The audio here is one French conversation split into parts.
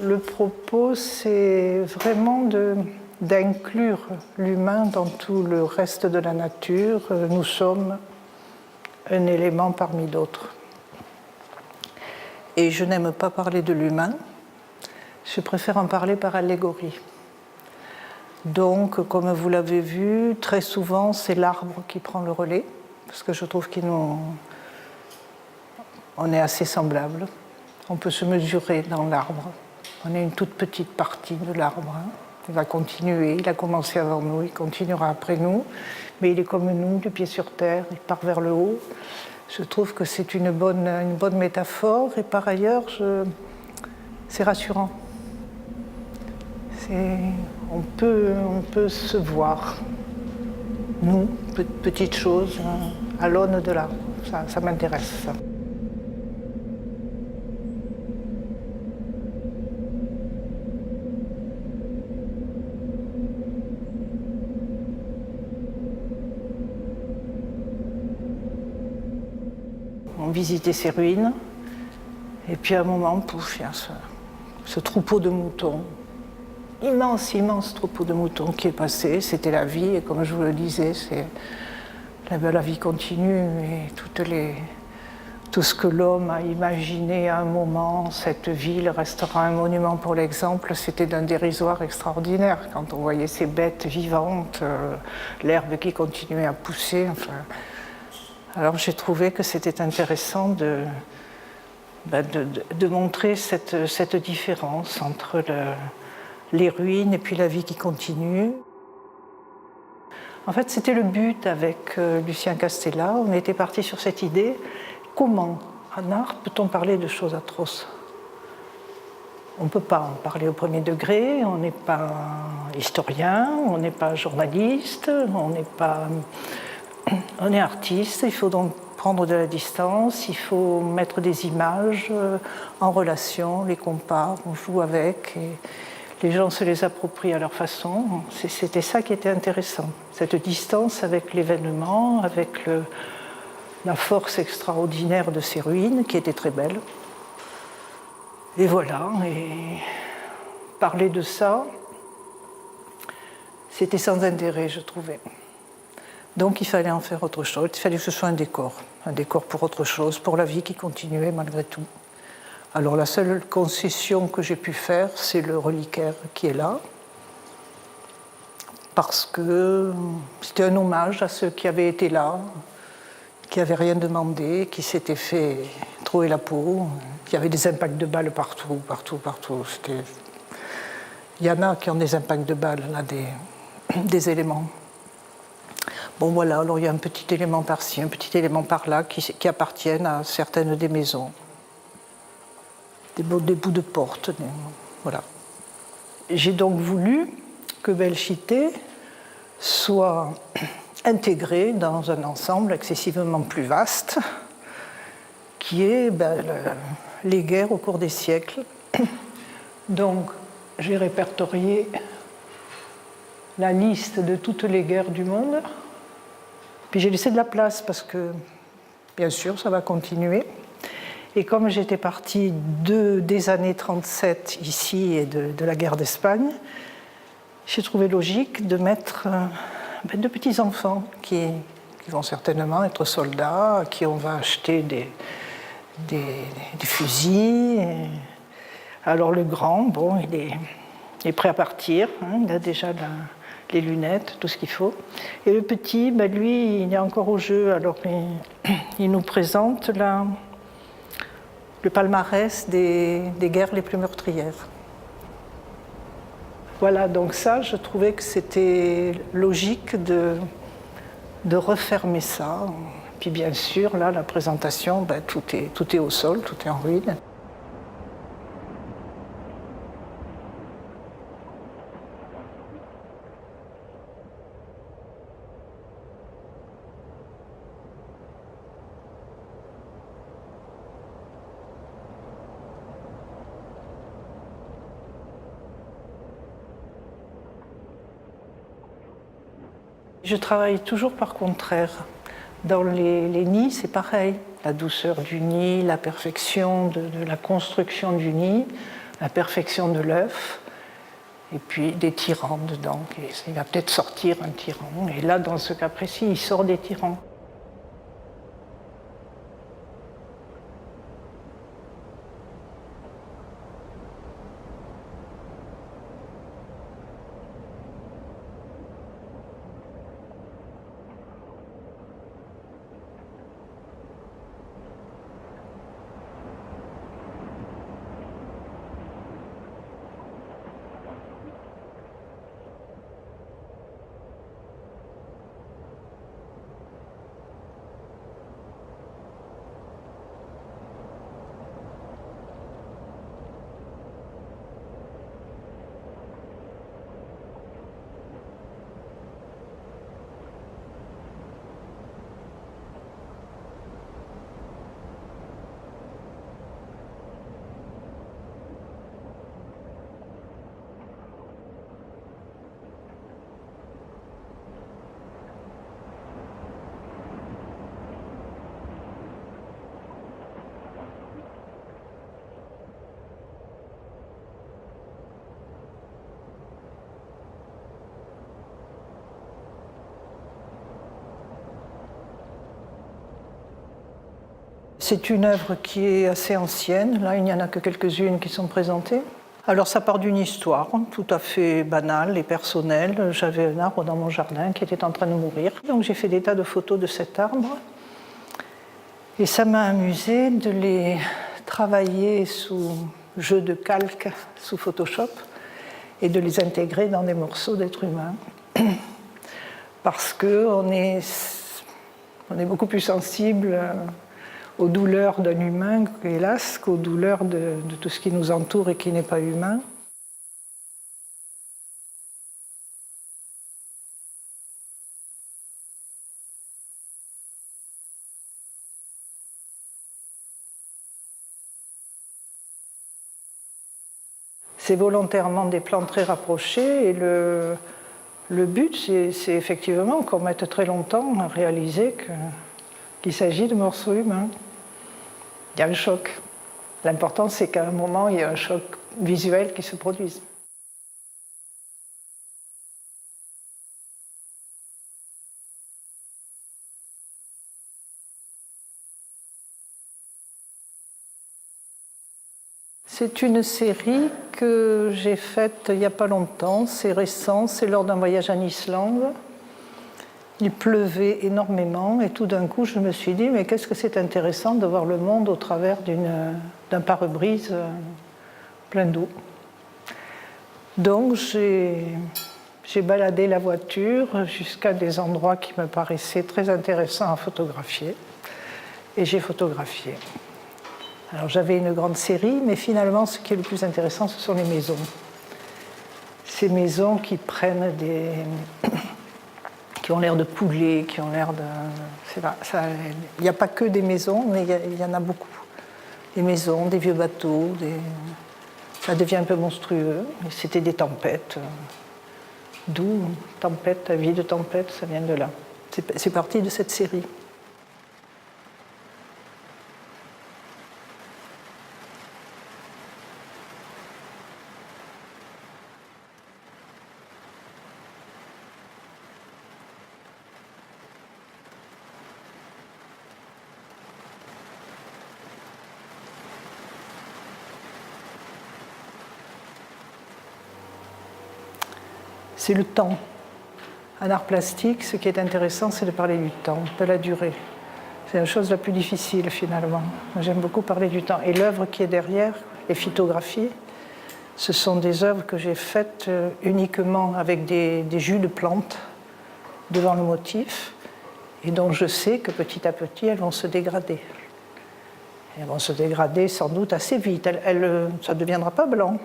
Le propos, c'est vraiment d'inclure l'humain dans tout le reste de la nature. Nous sommes un élément parmi d'autres. Et je n'aime pas parler de l'humain, je préfère en parler par allégorie. Donc, comme vous l'avez vu, très souvent, c'est l'arbre qui prend le relais, parce que je trouve qu'on est assez semblables. On peut se mesurer dans l'arbre. On est une toute petite partie de l'arbre. Il va continuer, il a commencé avant nous, il continuera après nous, mais il est comme nous, du pied sur terre, il part vers le haut. Je trouve que c'est une bonne métaphore, et par ailleurs, c'est rassurant. On peut se voir, nous, petites choses, à l'aune de l'arbre. Ça m'intéresse, ça. On visitait ces ruines, et puis à un moment, pouf, il y a ce troupeau de moutons, immense troupeau de moutons qui est passé. C'était la vie, et comme je vous le disais, la vie continue, et tout ce que l'homme a imaginé à un moment, cette ville restera un monument pour l'exemple, c'était d'un dérisoire extraordinaire. Quand on voyait ces bêtes vivantes, l'herbe qui continuait à pousser, enfin... Alors j'ai trouvé que c'était intéressant de montrer cette différence entre les ruines et puis la vie qui continue. En fait, c'était le but avec Lucien Castella. On était parti sur cette idée. Comment, en art, peut-on parler de choses atroces ? On ne peut pas en parler au premier degré, on n'est pas historien, on n'est pas journaliste, on est artiste, il faut donc prendre de la distance, il faut mettre des images en relation, les compare, on joue avec, et les gens se les approprient à leur façon. C'était ça qui était intéressant, cette distance avec l'événement, avec la force extraordinaire de ces ruines, qui étaient très belles. Et voilà, et parler de ça, c'était sans intérêt, je trouvais. Donc il fallait en faire autre chose, il fallait que ce soit un décor pour autre chose, pour la vie qui continuait malgré tout. Alors la seule concession que j'ai pu faire, c'est le reliquaire qui est là, parce que c'était un hommage à ceux qui avaient été là, qui n'avaient rien demandé, qui s'étaient fait trouer la peau, qui avaient des impacts de balles partout. Il y en a qui ont des impacts de balles, là, des éléments. Bon voilà, alors il y a un petit élément par-ci, un petit élément par-là qui appartiennent à certaines des maisons. Des bouts de porte, voilà. J'ai donc voulu que Belchite soit intégré dans un ensemble excessivement plus vaste, qui est les guerres au cours des siècles. Donc j'ai répertorié la liste de toutes les guerres du monde. Puis j'ai laissé de la place parce que, bien sûr, ça va continuer. Et comme j'étais partie des années 37 ici et de la guerre d'Espagne, j'ai trouvé logique de mettre de petits enfants qui vont certainement être soldats, à qui on va acheter des fusils. Alors le grand, bon, il est prêt à partir, hein, il a déjà les lunettes, tout ce qu'il faut. Et le petit, lui, il est encore au jeu. Alors il nous présente le palmarès des guerres les plus meurtrières. Voilà, donc ça, je trouvais que c'était logique de refermer ça. Puis bien sûr, là, la présentation, tout est au sol, tout est en ruine. Je travaille toujours par contraire. Dans les nids, c'est pareil. La douceur du nid, la perfection de la construction du nid. la perfection de l'œuf, et puis des tyrans dedans. Il va peut-être sortir un tyran. Et là, dans ce cas précis, il sort des tyrans. C'est une œuvre qui est assez ancienne. Là, il n'y en a que quelques-unes qui sont présentées. Alors, ça part d'une histoire tout à fait banale et personnelle. J'avais un arbre dans mon jardin qui était en train de mourir. Donc, j'ai fait des tas de photos de cet arbre. Et ça m'a amusé de les travailler sous jeu de calque, sous Photoshop, et de les intégrer dans des morceaux d'êtres humains. Parce qu'on est beaucoup plus sensible aux douleurs d'un humain, hélas, qu'aux douleurs de tout ce qui nous entoure et qui n'est pas humain. C'est volontairement des plans très rapprochés et le but, c'est effectivement qu'on mette très longtemps à réaliser qu'il s'agit de morceaux humains. Il y a un choc. L'important, c'est qu'à un moment, il y a un choc visuel qui se produise. C'est une série que j'ai faite il n'y a pas longtemps, c'est récent, c'est lors d'un voyage en Islande. Il pleuvait énormément et tout d'un coup je me suis dit mais qu'est-ce que c'est intéressant de voir le monde au travers d'un pare-brise plein d'eau. Donc j'ai baladé la voiture jusqu'à des endroits qui me paraissaient très intéressants à photographier et j'ai photographié. Alors j'avais une grande série mais finalement ce qui est le plus intéressant ce sont les maisons. Ces maisons qui prennent qui ont l'air de poulets, qui ont l'air de... Il n'y a pas que des maisons, mais il y en a beaucoup. Des maisons, des vieux bateaux, ça devient un peu monstrueux. Et c'était des tempêtes. D'où tempête, la vie de tempête, ça vient de là. C'est parti de cette série. C'est le temps. En art plastique, ce qui est intéressant, c'est de parler du temps, de la durée. C'est la chose la plus difficile, finalement. J'aime beaucoup parler du temps. Et l'œuvre qui est derrière, les photographies, ce sont des œuvres que j'ai faites uniquement avec des jus de plantes devant le motif, et dont je sais que petit à petit, elles vont se dégrader. Elles vont se dégrader sans doute assez vite. Ça ne deviendra pas blanc.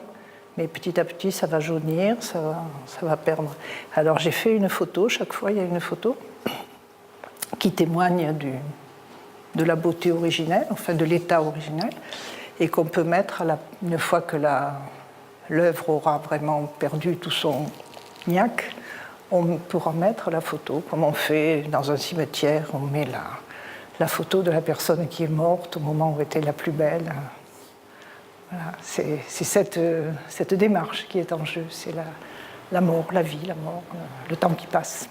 Mais petit à petit, ça va jaunir, ça va perdre. Alors j'ai fait une photo, chaque fois il y a une photo qui témoigne de la beauté originelle, enfin de l'état originel, et qu'on peut mettre, une fois que l'œuvre aura vraiment perdu tout son niaque, on pourra mettre la photo, comme on fait dans un cimetière, on met la photo de la personne qui est morte au moment où elle était la plus belle. Voilà, c'est cette démarche qui est en jeu, c'est la mort, la vie, la mort, le temps qui passe.